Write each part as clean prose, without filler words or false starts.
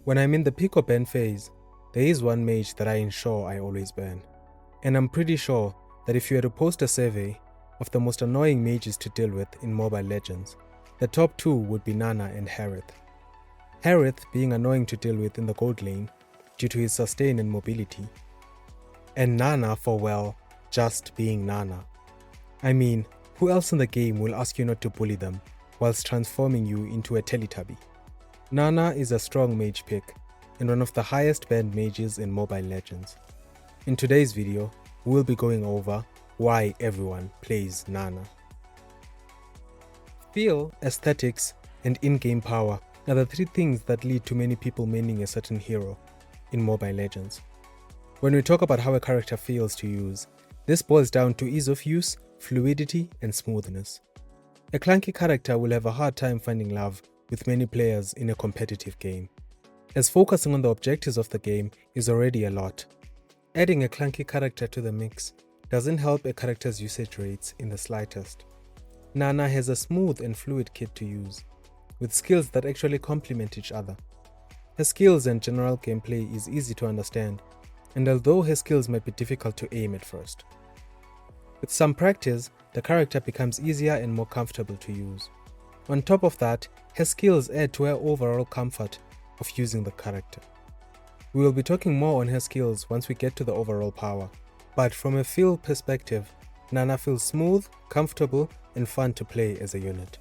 When I'm in the pick or ban phase, there is one mage that I ensure I always ban. And I'm pretty sure that if you were to post a survey of the most annoying mages to deal with in Mobile Legends, the top two would be Nana and Harith. Harith being annoying to deal with in the gold lane due to his sustain and mobility, and Nana for, well, just being Nana. I mean, who else in the game will ask you not to bully them whilst transforming you into a Teletubby? Nana is a strong mage pick and one of the highest banned mages in Mobile Legends. In today's video, we'll be going over why everyone plays Nana. Feel, aesthetics, and in-game power are the three things that lead to many people maining a certain hero in Mobile Legends. When we talk about how a character feels to use, this boils down to ease of use, fluidity, and smoothness. A clunky character will have a hard time finding love with many players in a competitive game, as focusing on the objectives of the game is already a lot. Adding a clunky character to the mix doesn't help a character's usage rates in the slightest. Nana has a smooth and fluid kit to use, with skills that actually complement each other. Her skills and general gameplay is easy to understand, and although her skills might be difficult to aim at first, with some practice, the character becomes easier and more comfortable to use. On top of that, her skills add to her overall comfort of using the character. We will be talking more on her skills once we get to the overall power, but from a feel perspective, Nana feels smooth, comfortable, and fun to play as a unit.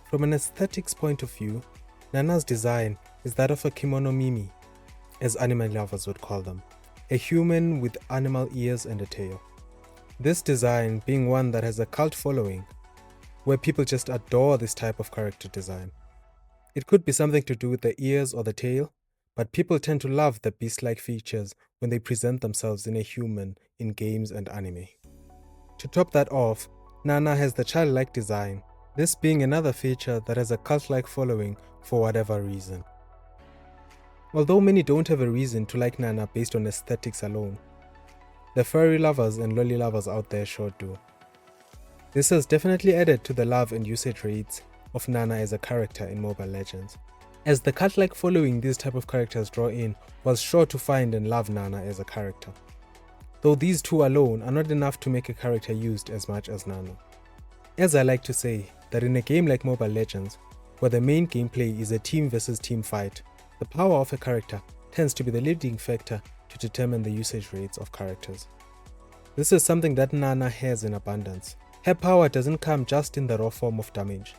From an aesthetics point of view, Nana's design is that of a kimono mimi, as anime lovers would call them, a human with animal ears and a tail. This design being one that has a cult following, where people just adore this type of character design. It could be something to do with the ears or the tail, but people tend to love the beast-like features when they present themselves in a human in games and anime. To top that off, Nana has the childlike design, this being another feature that has a cult-like following for whatever reason. Although many don't have a reason to like Nana based on aesthetics alone, the furry lovers and lolly lovers out there sure do. This has definitely added to the love and usage rates of Nana as a character in Mobile Legends, as the cult-like following these type of characters draw in was sure to find and love Nana as a character. Though these two alone are not enough to make a character used as much as Nana. As I like to say, that in a game like Mobile Legends, where the main gameplay is a team versus team fight, the power of a character tends to be the leading factor to determine the usage rates of characters. This is something that Nana has in abundance. Her power doesn't come just in the raw form of damage.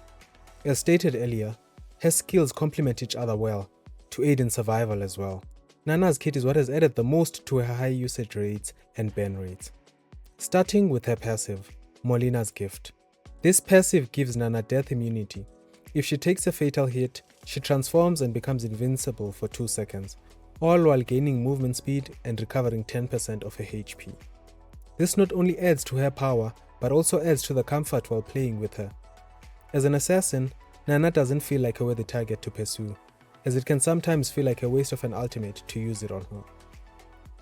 As stated earlier, her skills complement each other well, to aid in survival as well. Nana's kit is what has added the most to her high usage rates and ban rates. Starting with her passive, Molina's Gift. This passive gives Nana death immunity. If she takes a fatal hit, she transforms and becomes invincible for 2 seconds, all while gaining movement speed and recovering 10% of her HP. This not only adds to her power, but also adds to the comfort while playing with her. As an assassin, Nana doesn't feel like a worthy target to pursue, as it can sometimes feel like a waste of an ultimate to use it on her.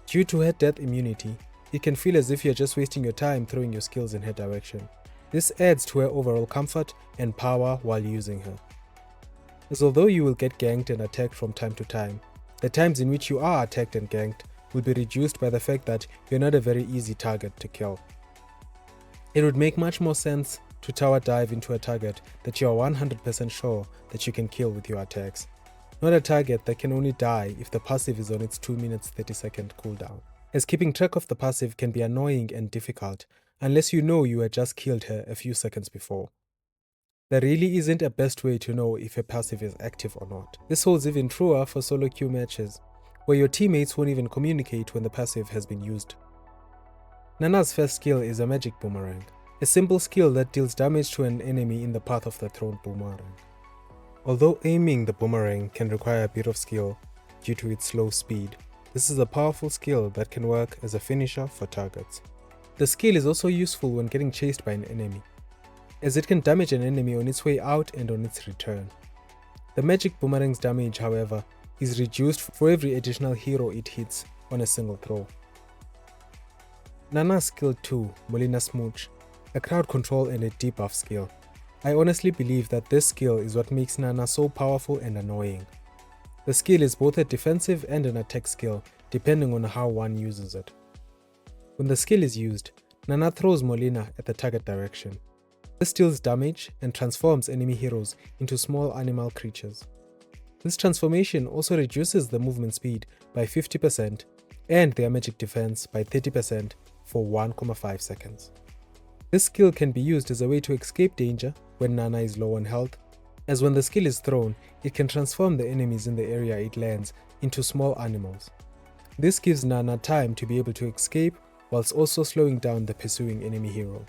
Due to her death immunity, it can feel as if you're just wasting your time throwing your skills in her direction. This adds to her overall comfort and power while using her. As although you will get ganked and attacked from time to time, the times in which you are attacked and ganked will be reduced by the fact that you're not a very easy target to kill. It would make much more sense to tower dive into a target that you are 100% sure that you can kill with your attacks, not a target that can only die if the passive is on its 2 minutes 30-second cooldown, as keeping track of the passive can be annoying and difficult unless you know you had just killed her a few seconds before. There really isn't a best way to know if a passive is active or not. This holds even truer for solo queue matches, where your teammates won't even communicate when the passive has been used. Nana's first skill is a magic boomerang, a simple skill that deals damage to an enemy in the path of the thrown boomerang. Although aiming the boomerang can require a bit of skill due to its slow speed, this is a powerful skill that can work as a finisher for targets. The skill is also useful when getting chased by an enemy, as it can damage an enemy on its way out and on its return. The magic boomerang's damage, however, is reduced for every additional hero it hits on a single throw. Nana's skill 2, Molina Smooch, a crowd control and a debuff skill. I honestly believe that this skill is what makes Nana so powerful and annoying. The skill is both a defensive and an attack skill, depending on how one uses it. When the skill is used, Nana throws Molina at the target direction. This deals damage and transforms enemy heroes into small animal creatures. This transformation also reduces the movement speed by 50% and their magic defense by 30% for 1.5 seconds. This skill can be used as a way to escape danger when Nana is low on health, as when the skill is thrown, it can transform the enemies in the area it lands into small animals. This gives Nana time to be able to escape whilst also slowing down the pursuing enemy hero.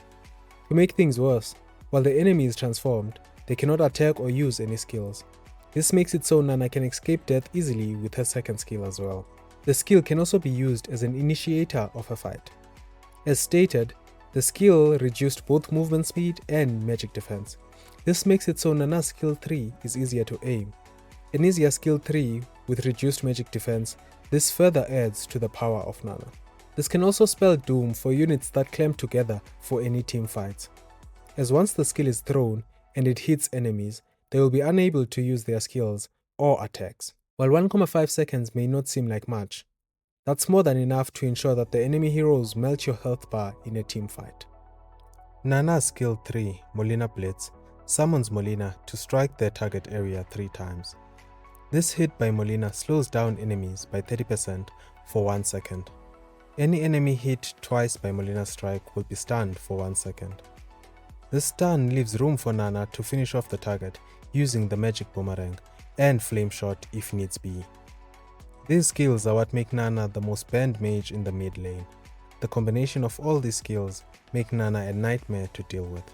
To make things worse, while the enemy is transformed, they cannot attack or use any skills. This makes it so Nana can escape death easily with her second skill as well. The skill can also be used as an initiator of a fight. As stated, the skill reduced both movement speed and magic defense. This makes it so Nana's skill 3 is easier to aim. An easier skill 3 with reduced magic defense, this further adds to the power of Nana. This can also spell doom for units that clamp together for any team fights, as once the skill is thrown and it hits enemies, they will be unable to use their skills or attacks. While 1.5 seconds may not seem like much, that's more than enough to ensure that the enemy heroes melt your health bar in a team fight. Nana's skill 3, Molina Blitz, summons Molina to strike their target area 3 times. This hit by Molina slows down enemies by 30% for 1 second. Any enemy hit twice by Molina's strike will be stunned for 1 second. This stun leaves room for Nana to finish off the target using the magic boomerang and flame shot if needs be. These skills are what make Nana the most banned mage in the mid lane. The combination of all these skills make Nana a nightmare to deal with.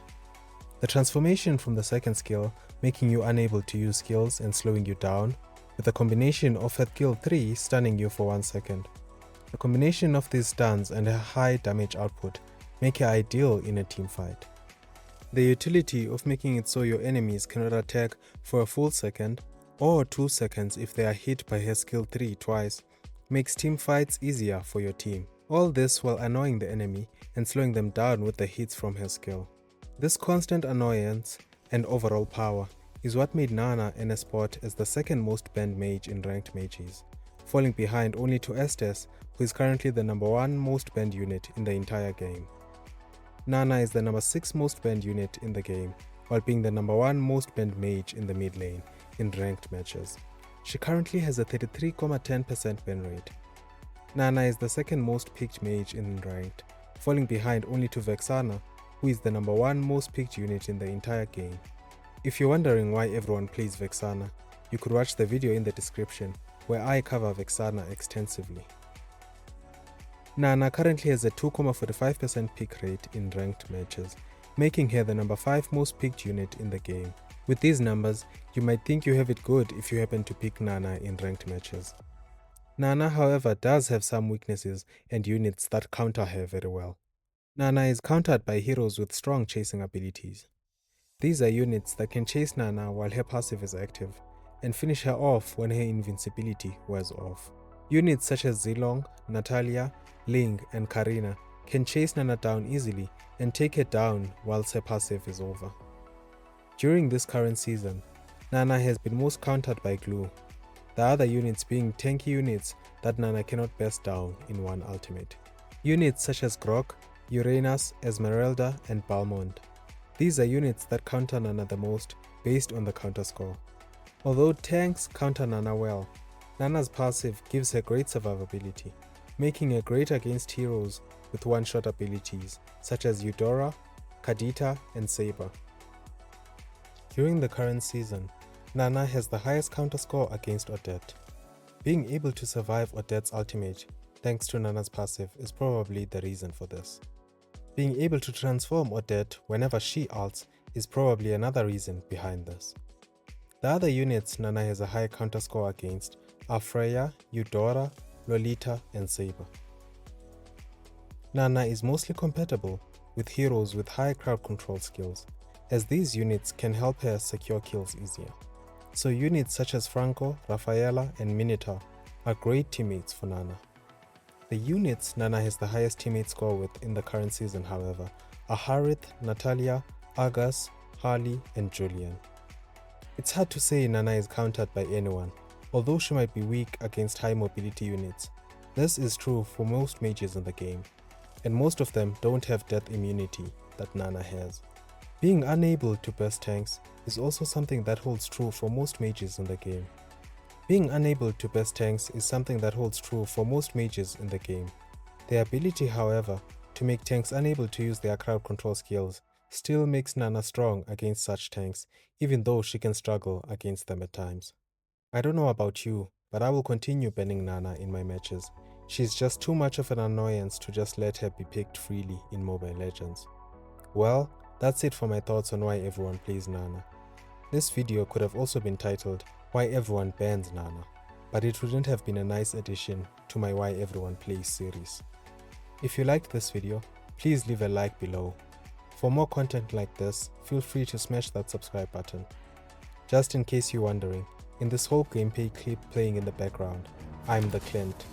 The transformation from the second skill, making you unable to use skills and slowing you down, with a combination of her skill 3 stunning you for 1 second. The combination of these stuns and her high damage output make her ideal in a team fight. The utility of making it so your enemies cannot attack for a full second or 2 seconds if they are hit by her skill 3 twice makes team fights easier for your team. All this while annoying the enemy and slowing them down with the hits from her skill. This constant annoyance and overall power is what made Nana in a spot as the second most banned mage in ranked mages, falling behind only to Estes, who is currently the number 1 most banned unit in the entire game. Nana is the number 6 most banned unit in the game, while being the number 1 most banned mage in the mid lane in ranked matches. She currently has a 33.10% ban rate. Nana is the second most picked mage in ranked, falling behind only to Vexana, who is the number 1 most picked unit in the entire game. If you're wondering why everyone plays Vexana, you could watch the video in the description where I cover Vexana extensively. Nana currently has a 2.45% pick rate in ranked matches, making her the number 5 most picked unit in the game. With these numbers, you might think you have it good if you happen to pick Nana in ranked matches. Nana, however, does have some weaknesses and units that counter her very well. Nana is countered by heroes with strong chasing abilities. These are units that can chase Nana while her passive is active, and finish her off when her invincibility wears off. Units such as Zilong, Natalia, Ling, and Karina can chase Nana down easily and take her down whilst her passive is over. During this current season, Nana has been most countered by Glue, the other units being tanky units that Nana cannot burst down in one ultimate. Units such as Grok, Uranus, Esmeralda, and Balmond. These are units that counter Nana the most based on the counter score. Although tanks counter Nana well, Nana's passive gives her great survivability, making her great against heroes with one-shot abilities such as Eudora, Kadita, and Saber. During the current season, Nana has the highest counter score against Odette. Being able to survive Odette's ultimate thanks to Nana's passive is probably the reason for this. Being able to transform Odette whenever she ults is probably another reason behind this. The other units Nana has a high counter score against are Freya, Eudora, Lolita, and Saber. Nana is mostly compatible with heroes with high crowd control skills, as these units can help her secure kills easier. So units such as Franco, Rafaela, and Minotaur are great teammates for Nana. The units Nana has the highest teammate score with in the current season, however, are Harith, Natalia, Argus, Harley, and Julian. It's hard to say Nana is countered by anyone, although she might be weak against high mobility units. This is true for most mages in the game, and most of them don't have death immunity that Nana has. Being unable to burst tanks is also something that holds true for most mages in the game. Being unable to burst tanks is something that holds true for most mages in the game. Their ability, however, to make tanks unable to use their crowd control skills still makes Nana strong against such tanks, even though she can struggle against them at times. I don't know about you, but I will continue banning Nana in my matches. She's just too much of an annoyance to just let her be picked freely in Mobile Legends. Well, that's it for my thoughts on why everyone plays Nana. This video could have also been titled Why Everyone Bans Nana, but it wouldn't have been a nice addition to my Why Everyone Plays series. If you liked this video, please leave a like below. For more content like this, feel free to smash that subscribe button. Just in case you're wondering, in this whole gameplay clip playing in the background, I'm the Clint.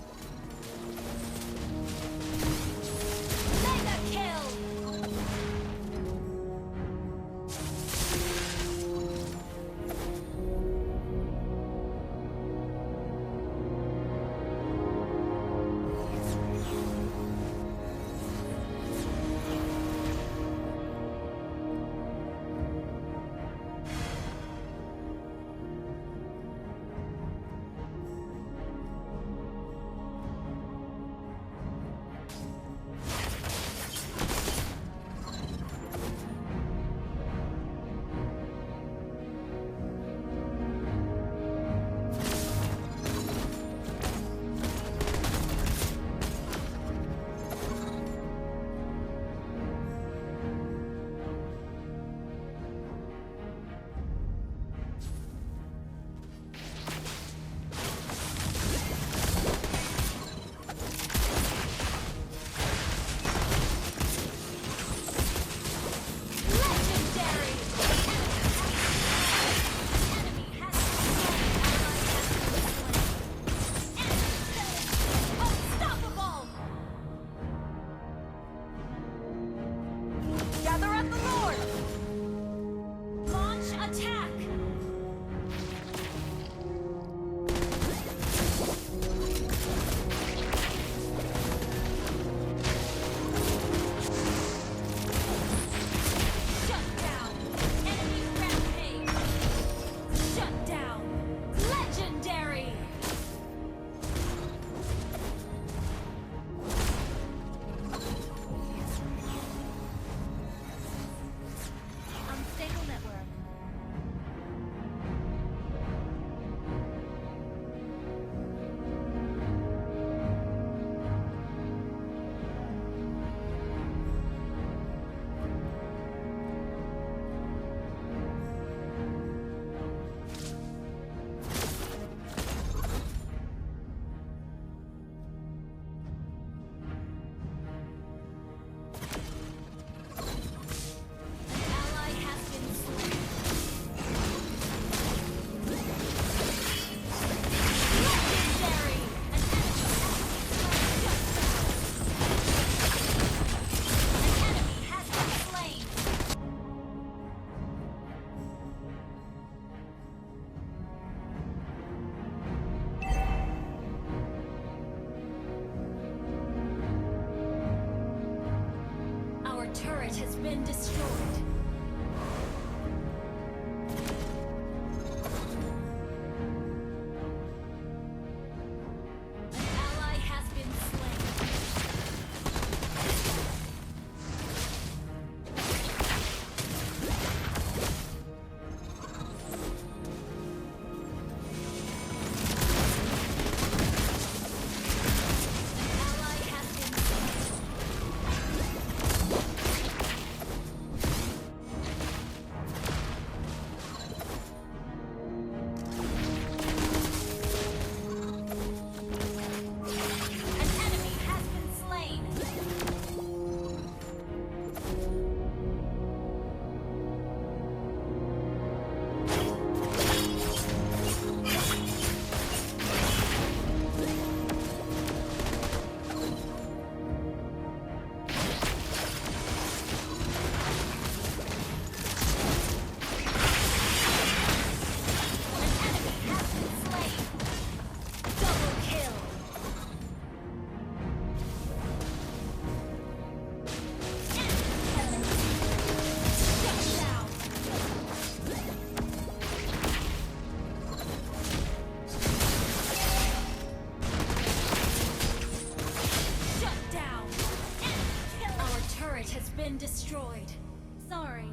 Has been destroyed. An ally has been slain. An ally has been slain. been destroyed. Sorry.